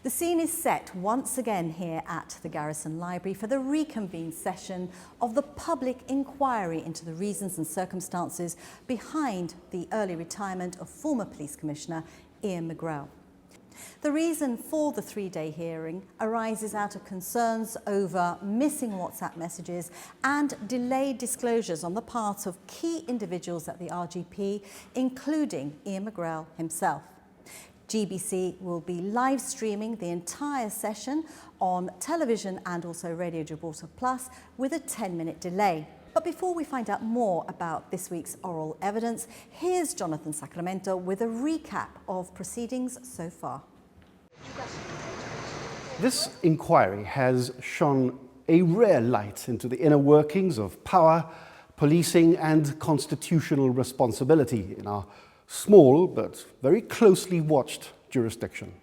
The scene is set once again here at the Garrison Library for the reconvened session of the public inquiry into the reasons and circumstances behind the early retirement of former Police Commissioner Ian McGrail. The reason for the three-day hearing arises out of concerns over missing WhatsApp messages and delayed disclosures on the part of key individuals at the RGP, including Ian McGrail himself. GBC will be live streaming the entire session on television and also Radio Gibraltar Plus with a 10-minute delay. But before we find out more about this week's oral evidence, here's Jonathan Sacramento with a recap of proceedings so far. This inquiry has shone a rare light into the inner workings of power, policing and constitutional responsibility in our small but very closely watched jurisdiction.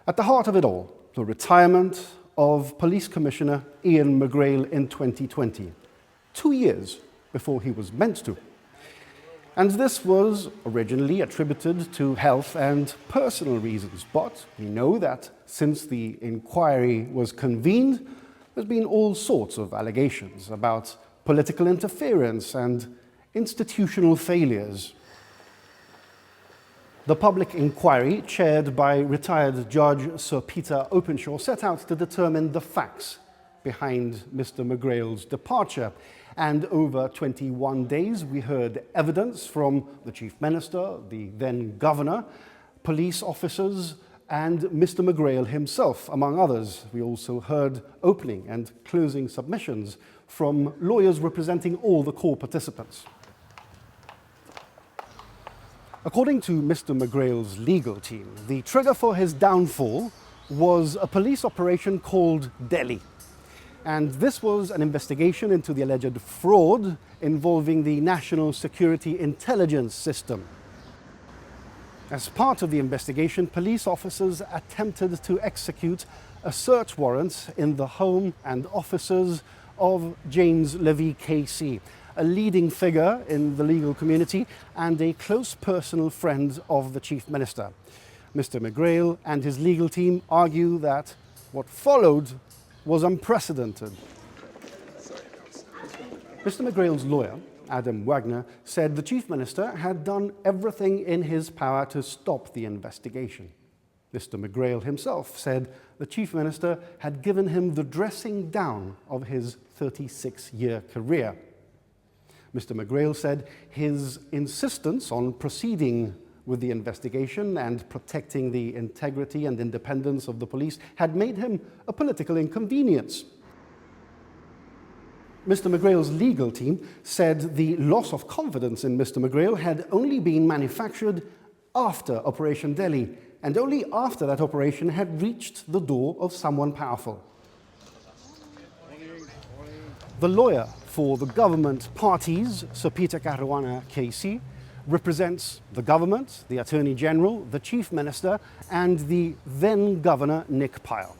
At the heart of it all, the retirement of Police Commissioner Ian McGrail in 2020. 2 years before he was meant to. And this was originally attributed to health and personal reasons, but we know that since the inquiry was convened, there's been all sorts of allegations about political interference and institutional failures. The public inquiry, chaired by retired Judge Sir Peter Openshaw, set out to determine the facts behind Mr. McGrail's departure. And over 21 days, we heard evidence from the Chief Minister, the then Governor, police officers, and Mr. McGrail himself, among others. We also heard opening and closing submissions from lawyers representing all the core participants. According to Mr. McGrail's legal team, the trigger for his downfall was a police operation called Delhi. And this was an investigation into the alleged fraud involving the National Security Intelligence System. As part of the investigation, police officers attempted to execute a search warrant in the home and offices of James Levy KC, a leading figure in the legal community and a close personal friend of the Chief Minister. Mr. McGrail and his legal team argue that what followed was unprecedented. Mr. McGrail's lawyer, Adam Wagner, said the Chief Minister had done everything in his power to stop the investigation. Mr. McGrail himself said the Chief Minister had given him the dressing down of his 36-year career. Mr. McGrail said his insistence on proceeding with the investigation and protecting the integrity and independence of the police had made him a political inconvenience. Mr. McGrail's legal team said the loss of confidence in Mr. McGrail had only been manufactured after Operation Delhi, and only after that operation had reached the door of someone powerful. The lawyer for the government parties, Sir Peter Caruana KC, represents the government, the Attorney General, the Chief Minister, and the then Governor, Nick Pyle.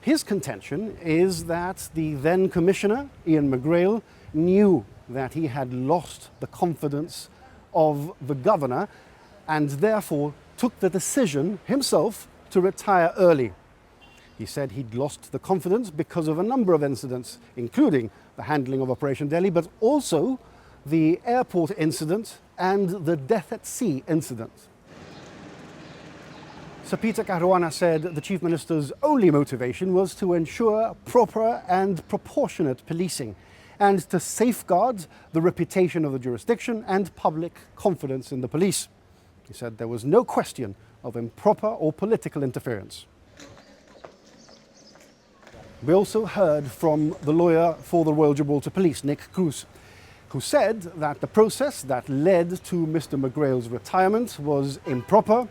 His contention is that the then Commissioner, Ian McGrail, knew that he had lost the confidence of the Governor and therefore took the decision himself to retire early. He said he'd lost the confidence because of a number of incidents, including the handling of Operation Delhi, but also the airport incident and the death at sea incident. Sir Peter Caruana said the Chief Minister's only motivation was to ensure proper and proportionate policing and to safeguard the reputation of the jurisdiction and public confidence in the police. He said there was no question of improper or political interference. We also heard from the lawyer for the Royal Gibraltar Police, Nick Cruz, who said that the process that led to Mr. McGrail's retirement was improper,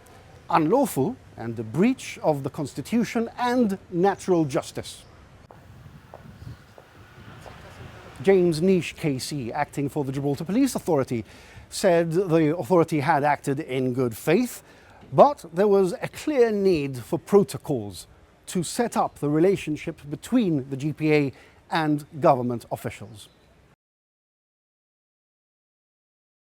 unlawful, and a breach of the Constitution and natural justice. James Nish KC, acting for the Gibraltar Police Authority, said the authority had acted in good faith, but there was a clear need for protocols to set up the relationship between the GPA and government officials.